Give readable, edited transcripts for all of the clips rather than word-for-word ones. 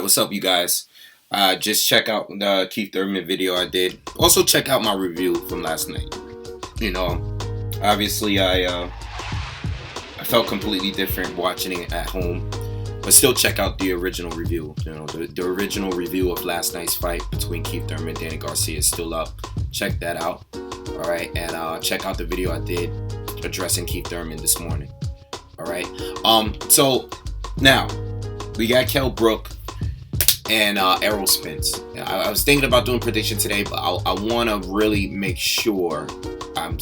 What's up, you guys? Just check out the Keith Thurman video I did. Also, check out my review from last night. You know, obviously, I felt completely different watching it at home, but still check out the original review. You know, the original review of last night's fight between Keith Thurman and Danny Garcia is still up. Check that out. All right, and check out the video I did addressing Keith Thurman this morning. All right. So now we got Kell Brook and Errol Spence. I was thinking about doing prediction today, but I want to really make sure I'm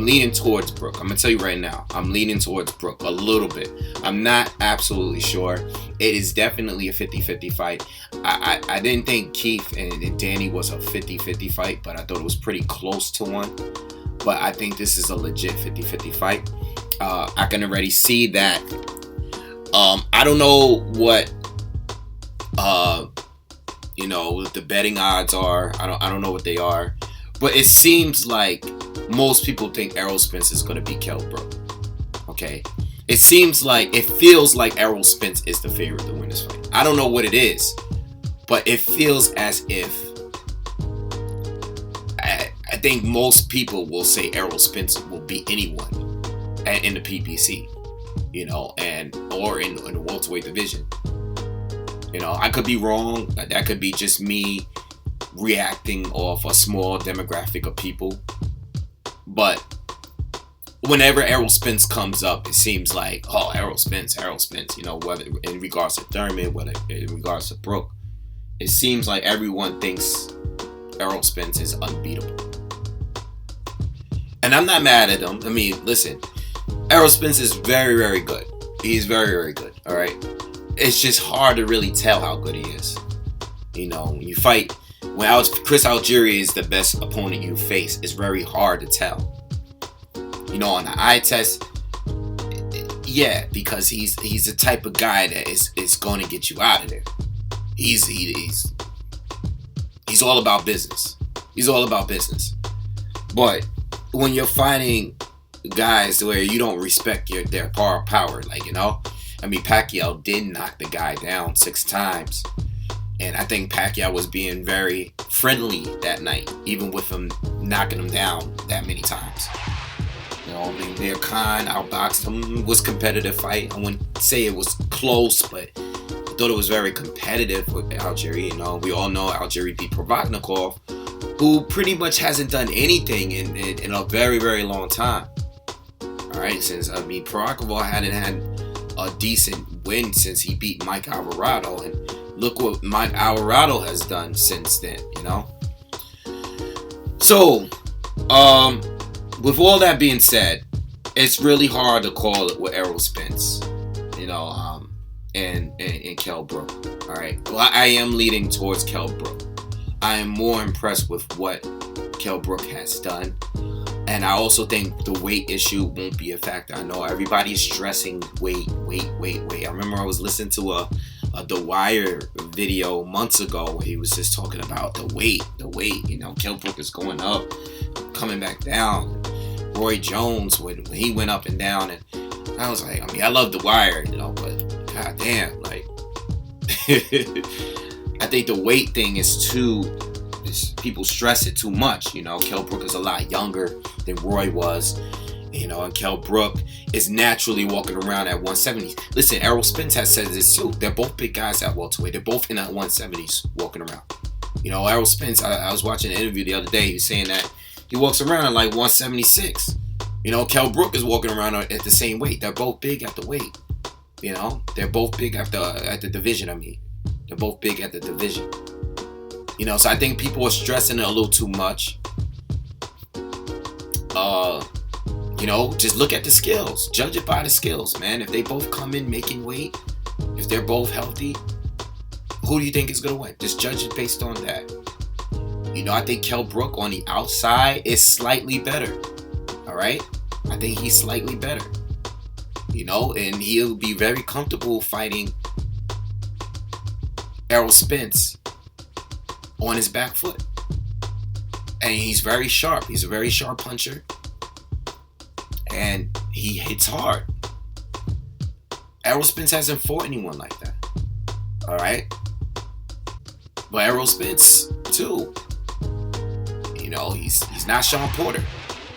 leaning towards Brook. I'm gonna tell you right now, I'm leaning towards Brook a little bit. I'm not absolutely sure. It is definitely a 50-50 fight. I didn't think Keith and Danny was a 50-50 fight, but I thought it was pretty close to one. But I think this is a legit 50-50 fight. I can already see that. I don't know what the betting odds are. I don't know what they are, but it seems like most people think Errol Spence is going to beat Kell Brook. Okay, it feels like Errol Spence is the favorite to win this fight. I don't know what it is, but it feels as if I think most people will say Errol Spence will beat anyone in the PBC, or in the welterweight division. I could be wrong. That could be just me reacting off a small demographic of people. But whenever Errol Spence comes up, it seems like, oh, Errol Spence. Whether in regards to Thurman, whether in regards to Brook, it seems like everyone thinks Errol Spence is unbeatable. And I'm not mad at him. I mean, listen, Errol Spence is very, very good. He's very, very good. All right. It's just hard to really tell how good he is. When you fight, when Chris Algieri is the best opponent you face, it's very hard to tell. On the eye test, yeah, because he's the type of guy that is going to get you out of there. He's all about business. He's all about business. But when you're fighting guys where you don't respect their power, Pacquiao did knock the guy down 6 times. And I think Pacquiao was being very friendly that night, even with him knocking him down that many times. Amir Khan outboxed him. It was a competitive fight. I wouldn't say it was close, but I thought it was very competitive with Algieri. We all know Algieri beat Provodnikov, who pretty much hasn't done anything in a very, very long time. All right, since Provodnikov hadn't had a decent win since he beat Mike Alvarado, and look what Mike Alvarado has done since then. So, with all that being said, it's really hard to call it with Errol Spence, and Kell Brook. All right, well, I am leaning towards Kell Brook. I am more impressed with what Kell Brook has done. And I also think the weight issue won't be a factor. I know everybody's stressing weight. I remember I was listening to a The Wire video months ago where he was just talking about the weight. Kell Brook is going up, coming back down. Roy Jones, when he went up and down, and I was like, I love The Wire, but goddamn, I think the weight thing is people stress it too much. Kell Brook is a lot younger than Roy was, and Kell Brook is naturally walking around at 170. Listen, Errol Spence has said this too. They're both big guys at welterweight. They're both in that 170s walking around. Errol Spence, I was watching an interview the other day. He was saying that he walks around at like 176. Kell Brook is walking around at the same weight. They're both big at the weight. They're both big at the division. They're both big at the division. So I think people are stressing it a little too much. Just look at the skills. Judge it by the skills, man. If they both come in making weight, if they're both healthy, who do you think is going to win? Just judge it based on that. I think Kell Brook on the outside is slightly better. All right? I think he's slightly better. And he'll be very comfortable fighting Errol Spence on his back foot. And he's very sharp. He's a very sharp puncher. And he hits hard. Errol Spence hasn't fought anyone like that. All right. But Errol Spence too. You know, he's not Sean Porter.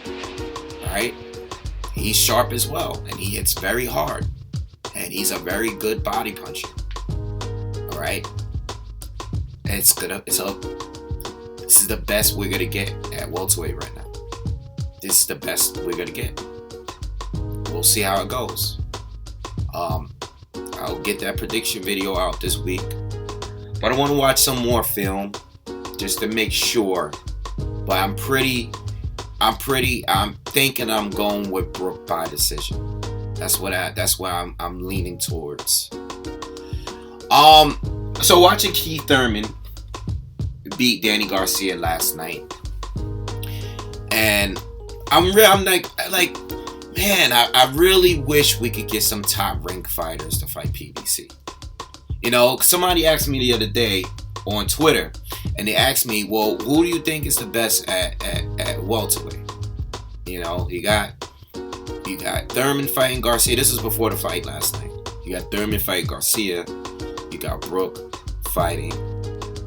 All right. He's sharp as well, and he hits very hard, and he's a very good body puncher. All right. And this is the best we're gonna get at welterweight right now. This is the best we're gonna get. We'll see how it goes. I'll get that prediction video out this week, but I want to watch some more film just to make sure. But I'm thinking I'm going with Brook by decision. That's what I'm leaning towards. So watching Keith Thurman beat Danny Garcia last night, and I'm like, man, I really wish we could get some top ranked fighters to fight PBC. You know, somebody asked me the other day on Twitter, and they asked me, well, who do you think is the best at welterweight? You know, you got Thurman fighting Garcia. This is before the fight last night. You got Thurman fighting Garcia. You got Brook fighting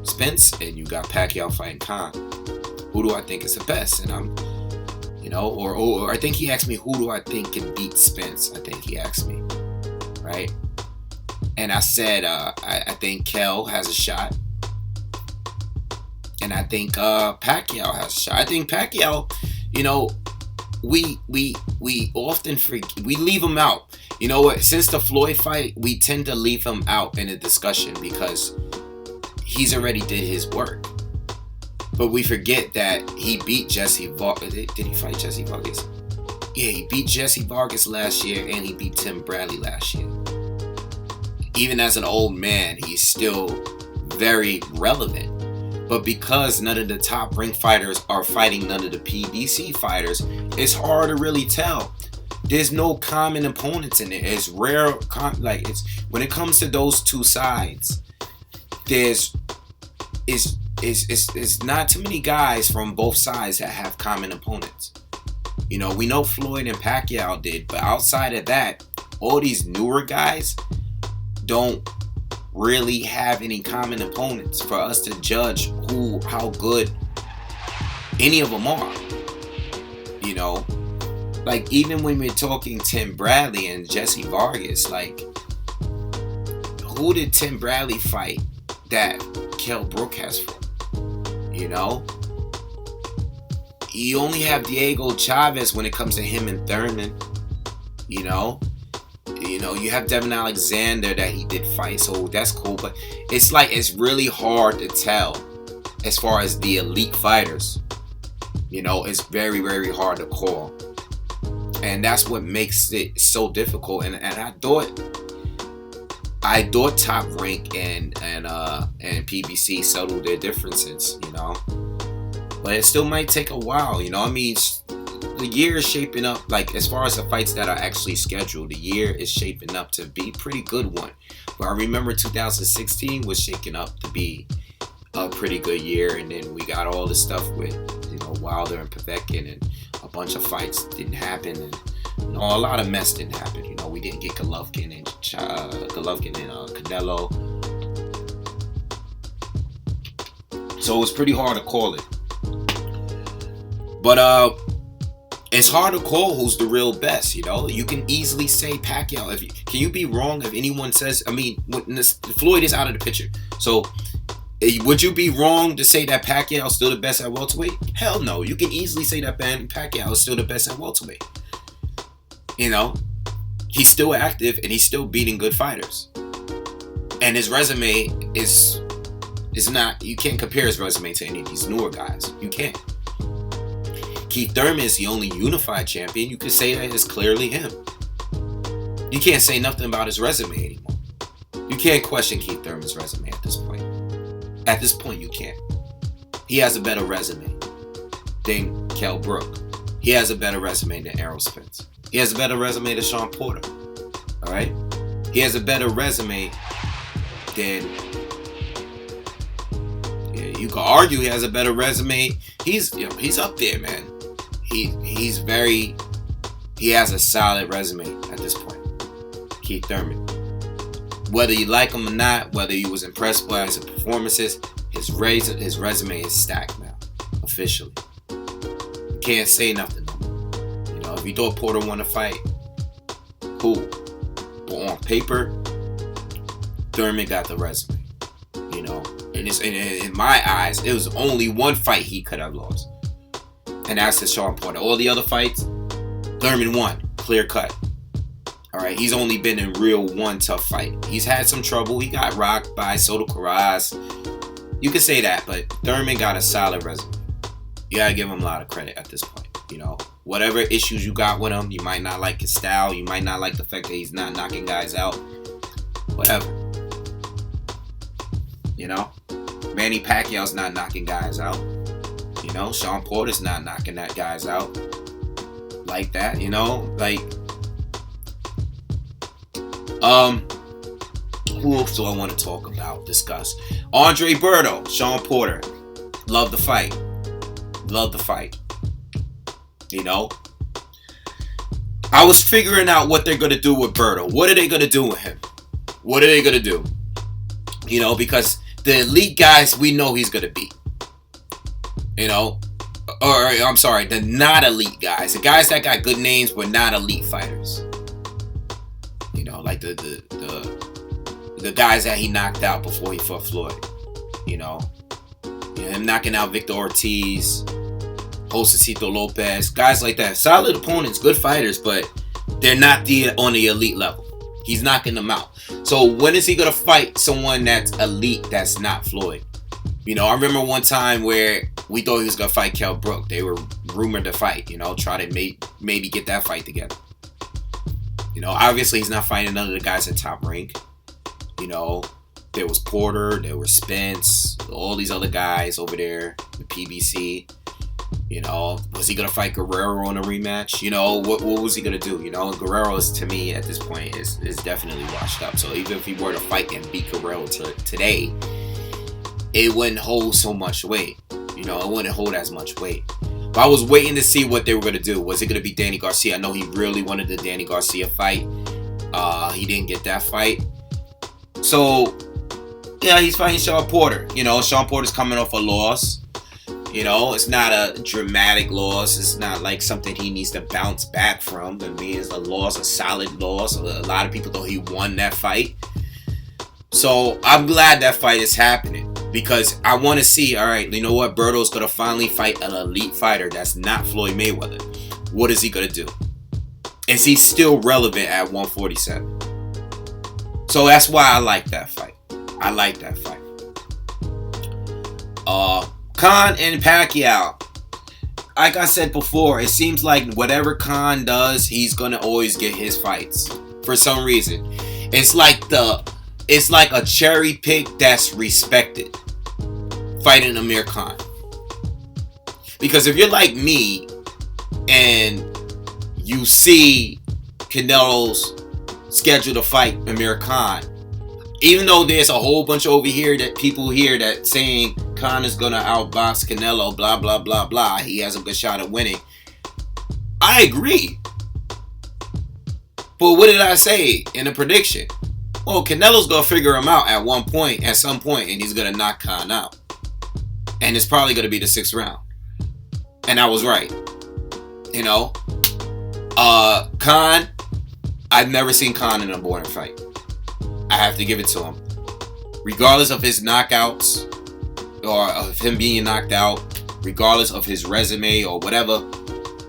Spence, and you got Pacquiao fighting Khan. Who do I think is the best? And I'm, you know, or I think he asked me, who do I think can beat Spence? I think he asked me, right? And I said, I think Kel has a shot. And I think Pacquiao has a shot. I think Pacquiao, you know, we often forget, we leave him out. You know what? Since the Floyd fight, we tend to leave him out in a discussion because he's already did his work. But we forget that he beat Jesse Vargas. Did he fight Jesse Vargas? Yeah, he beat Jesse Vargas last year, and he beat Tim Bradley last year. Even as an old man, he's still very relevant. But because none of the top ranked fighters are fighting none of the PBC fighters, it's hard to really tell. There's no common opponents in it. It's rare. It's when it comes to those two sides, it's not too many guys from both sides that have common opponents. You know, we know Floyd and Pacquiao did, but outside of that, all these newer guys don't really have any common opponents for us to judge how good any of them are. You know, like even when we're talking Tim Bradley and Jesse Vargas, like who did Tim Bradley fight that Kell Brook has fought? You know, you only have Diego Chavez when it comes to him and Thurman. You know, you have Devin Alexander that he did fight, so that's cool. But it's really hard to tell as far as the elite fighters. You know, it's very, very hard to call, and that's what makes it so difficult. And I thought Top Rank and PBC settled their differences. You know, but it still might take a while. You know, I mean, the year is shaping up, like as far as the fights that are actually scheduled, the year is shaping up to be a pretty good one. But I remember 2016 was shaping up to be a pretty good year, and then we got all this stuff with, you know, Wilder and Povetkin, and a bunch of fights didn't happen, and you know, a lot of mess didn't happen. You know, we didn't get Golovkin and Canelo, so it was pretty hard to call it. But it's hard to call who's the real best. You know, you can easily say Pacquiao. Can you be wrong if anyone says? I mean, Floyd is out of the picture, so would you be wrong to say that Pacquiao is still the best at welterweight? Hell no. You can easily say that Pacquiao is still the best at welterweight. You know, he's still active and he's still beating good fighters. And his resume is not. You can't compare his resume to any of these newer guys. You can't. Keith Thurman is the only unified champion. You could say that it's clearly him. You can't say nothing about his resume anymore. You can't question Keith Thurman's resume at this point. At this point, you can't. He has a better resume than Kell Brook. He has a better resume than Errol Spence. He has a better resume than Sean Porter. All right? He has a better resume than... Yeah, you could argue he has a better resume. He's up there, man. He has a solid resume at this point. Keith Thurman. Whether you like him or not, whether you was impressed by his performances, his resume is stacked now, officially. You can't say nothing no more. You know, if you thought Porter won a fight, cool. But on paper, Thurman got the resume. You know, and in my eyes, it was only one fight he could have lost, and that's to Sean Porter. All the other fights, Thurman won, clear cut. All right, he's only been in real one tough fight. He's had some trouble. He got rocked by Soto Karass. You can say that, but Thurman got a solid resume. You gotta give him a lot of credit at this point. You know, whatever issues you got with him, you might not like his style. You might not like the fact that he's not knocking guys out. Whatever. You know, Manny Pacquiao's not knocking guys out. You know, Sean Porter's not knocking that guys out like that. You know, like. Who else do I want to talk about, discuss? Andre Berto, Sean Porter. Love the fight. Love the fight. You know? I was figuring out what they're going to do with Berto. What are they going to do with him? What are they going to do? You know, because the elite guys, we know he's going to beat. You know? Or, I'm sorry, the not elite guys. The guys that got good names but not elite fighters. You know, like the guys that he knocked out before he fought Floyd. You know, him knocking out Victor Ortiz, Josecito Lopez, guys like that. Solid opponents, good fighters, but they're not on the elite level. He's knocking them out. So when is he gonna fight someone that's elite that's not Floyd? You know, I remember one time where we thought he was gonna fight Kell Brook. They were rumored to fight. You know, try to maybe get that fight together. You know, obviously he's not fighting none of the guys at top rank. You know, there was Porter, there was Spence, all these other guys over there, the PBC. You know, was he going to fight Guerrero in a rematch? You know, what was he going to do? You know, Guerrero is, to me, at this point, is definitely washed up. So even if he were to fight and beat Guerrero today, it wouldn't hold so much weight. You know, it wouldn't hold as much weight. But I was waiting to see what they were going to do. Was it going to be Danny Garcia? I know he really wanted the Danny Garcia fight. He didn't get that fight. So, yeah, he's fighting Sean Porter. You know, Sean Porter's coming off a loss. You know, it's not a dramatic loss. It's not like something he needs to bounce back from. I mean, it's a loss, a solid loss. A lot of people thought he won that fight. So, I'm glad that fight is happening. Because I want to see, all right, you know what? Berto's going to finally fight an elite fighter that's not Floyd Mayweather. What is he going to do? Is he still relevant at 147? So that's why I like that fight. I like that fight. Khan and Pacquiao. Like I said before, it seems like whatever Khan does, he's going to always get his fights. For some reason. It's like a cherry pick that's respected. Fighting Amir Khan. Because if you're like me and you see Canelo's scheduled to fight Amir Khan, even though there's a whole bunch over here that people here that saying Khan is gonna outbox Canelo, blah blah blah blah, he has a good shot at winning, I agree. But what did I say in the prediction? Well, Canelo's gonna figure him out at some point, and he's gonna knock Khan out. And it's probably going to be the 6th round. And I was right. You know? Khan, I've never seen Khan in a boring fight. I have to give it to him. Regardless of his knockouts, or of him being knocked out, regardless of his resume or whatever,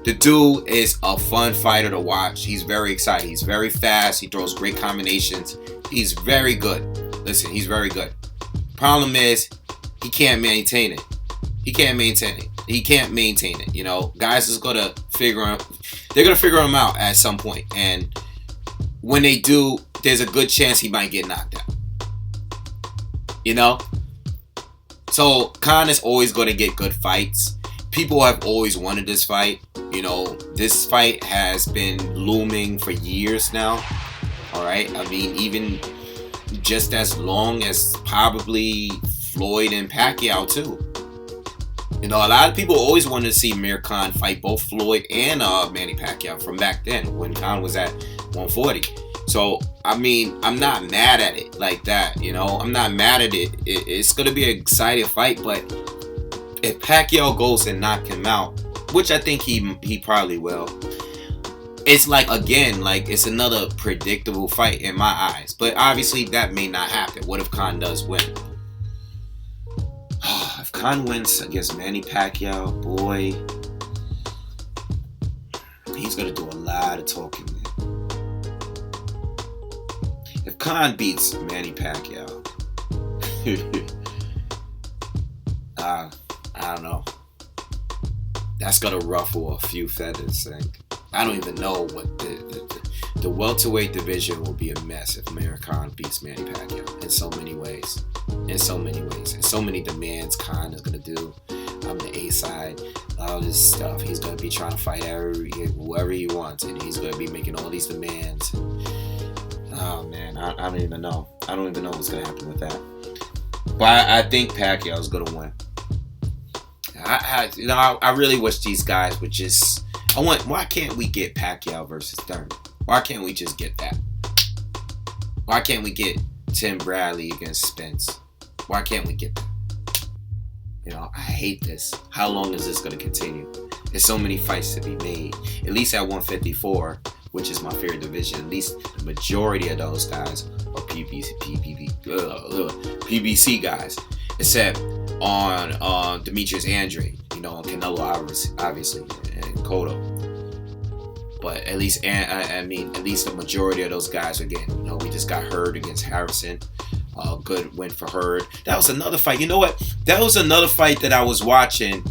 the dude is a fun fighter to watch. He's very exciting. He's very fast. He throws great combinations. He's very good. Listen, he's very good. Problem is, he can't maintain it. He can't maintain it. You know, guys is gonna figure him out at some point. And when they do, there's a good chance he might get knocked out. You know? So Khan is always gonna get good fights. People have always wanted this fight. You know, this fight has been looming for years now. Alright? I mean, even just as long as probably Floyd and Pacquiao too. You know, a lot of people always wanted to see Amir Khan fight both Floyd and Manny Pacquiao from back then when Khan was at 140. So, I mean, I'm not mad at it like that, you know? I'm not mad at it. It's going to be an exciting fight, but if Pacquiao goes and knock him out, which I think he probably will, it's like, again, like, it's another predictable fight in my eyes. But obviously, that may not happen. What if Khan does win? If Khan wins against Manny Pacquiao, boy, he's going to do a lot of talking, man. If Khan beats Manny Pacquiao, I don't know. That's going to ruffle a few feathers, I think. I don't even know what the welterweight division will be a mess if Amir Khan beats Manny Pacquiao in so many ways. In so many ways. And so many demands Khan is going to do on the A side. All this stuff. He's going to be trying to fight whoever he wants. And he's going to be making all these demands. Oh, man. I don't even know. I don't even know what's going to happen with that. But I think Pacquiao is going to win. I really wish these guys would just... why can't we get Pacquiao versus Thurman? Why can't we just get that? Why can't we get Tim Bradley against Spence? Why can't we get that? You know, I hate this. How long is this going to continue? There's so many fights to be made. At least at 154, which is my favorite division, at least the majority of those guys are PBC guys. Except on Demetrius Andrade, you know, and Canelo Alvarez, obviously, and Cotto. But at least, at least the majority of those guys are getting, you know, we just got Hurd against Harrison. Good win for Hurd. That was another fight. You know what? That was another fight that I was watching.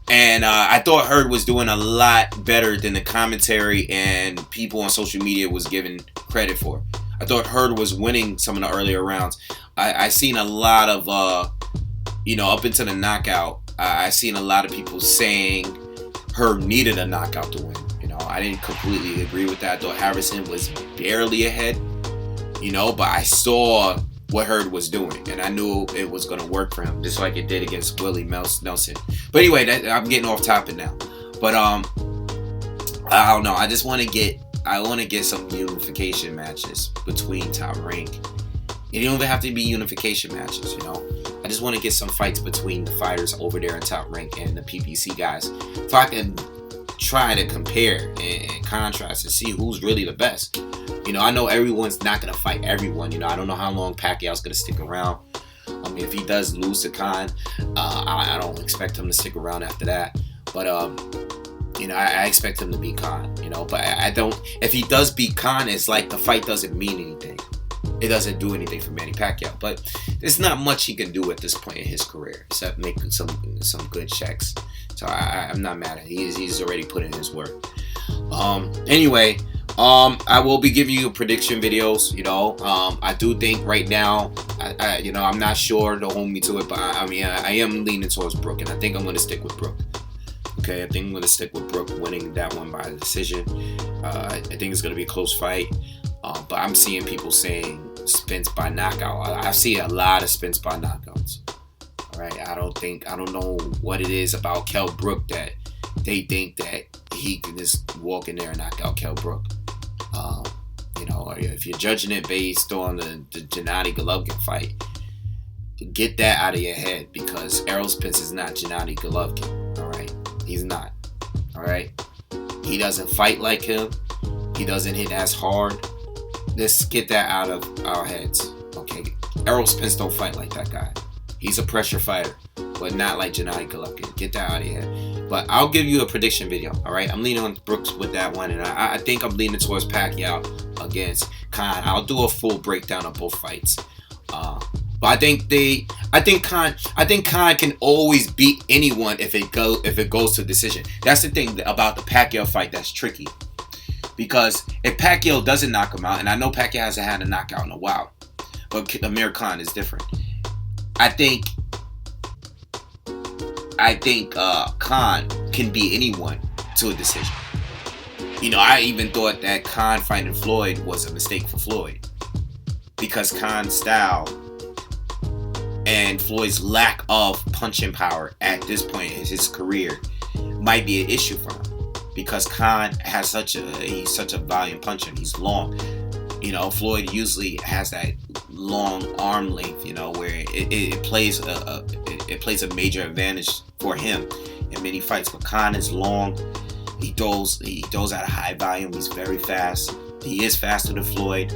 And I thought Hurd was doing a lot better than the commentary and people on social media was giving credit for. I thought Hurd was winning some of the earlier rounds. I seen a lot of, up into the knockout, I seen a lot of people saying Hurd needed a knockout to win. You know, I didn't completely agree with that. I thought Harrison was barely ahead, but I saw what Hurd was doing, and I knew it was going to work for him, just like it did against Willie Nelson. But anyway, I'm getting off topic now. But I don't know. I want to get some unification matches between Top Rank. It don't even have to be unification matches, I just want to get some fights between the fighters over there in Top Rank and the PPC guys. So I can try to compare and contrast and see who's really the best. I know everyone's not going to fight everyone. I don't know how long Pacquiao's going to stick around. I mean, if he does lose to Khan, I don't expect him to stick around after that. But, I expect him to beat Khan, But I don't... If he does beat Khan, it's like the fight doesn't mean anything. It doesn't do anything for Manny Pacquiao. But there's not much he can do at this point in his career except make some good checks. So I'm not mad at it. He's already put in his work. Anyway... I will be giving you prediction videos, I do think right now, I'm not sure, don't hold me to it, but I am leaning towards Brook, and I think I'm going to stick with Brook. Okay, I think I'm going to stick with Brook winning that one by decision. I think it's going to be a close fight, but I'm seeing people saying Spence by knockout. I see a lot of Spence by knockouts. All right, I don't know what it is about Kell Brook that they think that he can just walk in there and knock out Kell Brook. If you're judging it based on the Gennady Golovkin fight, get that out of your head, because Errol Spence is not Gennady Golovkin. All right, he's not. All right, he doesn't fight like him. He doesn't hit as hard. Let's get that out of our heads. Okay, Errol Spence don't fight like that guy. He's a pressure fighter, but not like Gennady Golovkin. Get that out of your head. But I'll give you a prediction video, all right? I'm leaning on Brooks with that one, and I think I'm leaning towards Pacquiao against Khan. I'll do a full breakdown of both fights. But I think Khan can always beat anyone if it goes to decision. That's the thing about the Pacquiao fight that's tricky, because if Pacquiao doesn't knock him out, and I know Pacquiao hasn't had a knockout in a while, but Amir Khan is different. I think Khan can beat anyone to a decision. I even thought that Khan fighting Floyd was a mistake for Floyd, because Khan's style and Floyd's lack of punching power at this point in his career might be an issue for him. because Khan has he's such a valiant puncher. He's long. You know, Floyd usually has that long arm length, you know, where it plays a major advantage for him in many fights. But Khan is long. He throws at a high volume. He's very fast. He is faster than Floyd,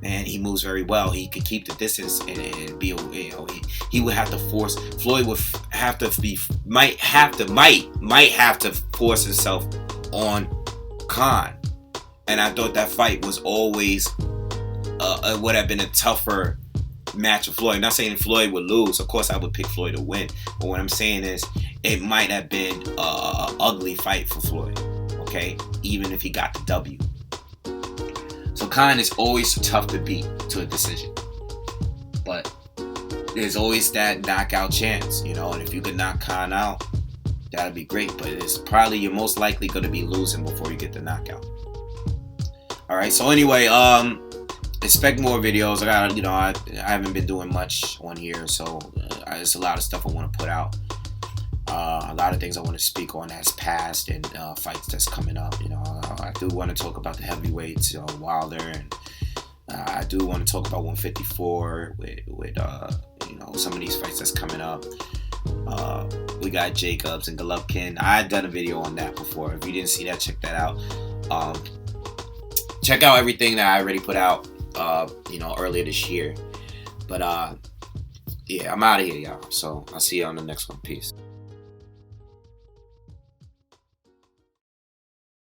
and he moves very well. He could keep the distance and be, you know, he would have to force. Floyd would have to be might have to force himself on Khan. And I thought that fight was always would have been a tougher match with Floyd. I'm not saying Floyd would lose. Of course, I would pick Floyd to win. But what I'm saying is, it might have been an ugly fight for Floyd. Okay, even if he got the W. So Khan is always tough to beat to a decision. But there's always that knockout chance, you know. And if you could knock Khan out, that'd be great. But it's probably you're most likely going to be losing before you get the knockout. All right. So anyway, expect more videos. I haven't been doing much on here, so there's a lot of stuff I want to put out. A lot of things I want to speak on that's past and fights that's coming up. You know, I do want to talk about the heavyweights, Wilder, and I do want to talk about 154 with you know, some of these fights that's coming up. We got Jacobs and Golovkin. I had done a video on that before. If you didn't see that, check that out. Check out everything that I already put out, you know, earlier this year. But yeah, I'm out of here, y'all. So I'll see you on the next one. Peace.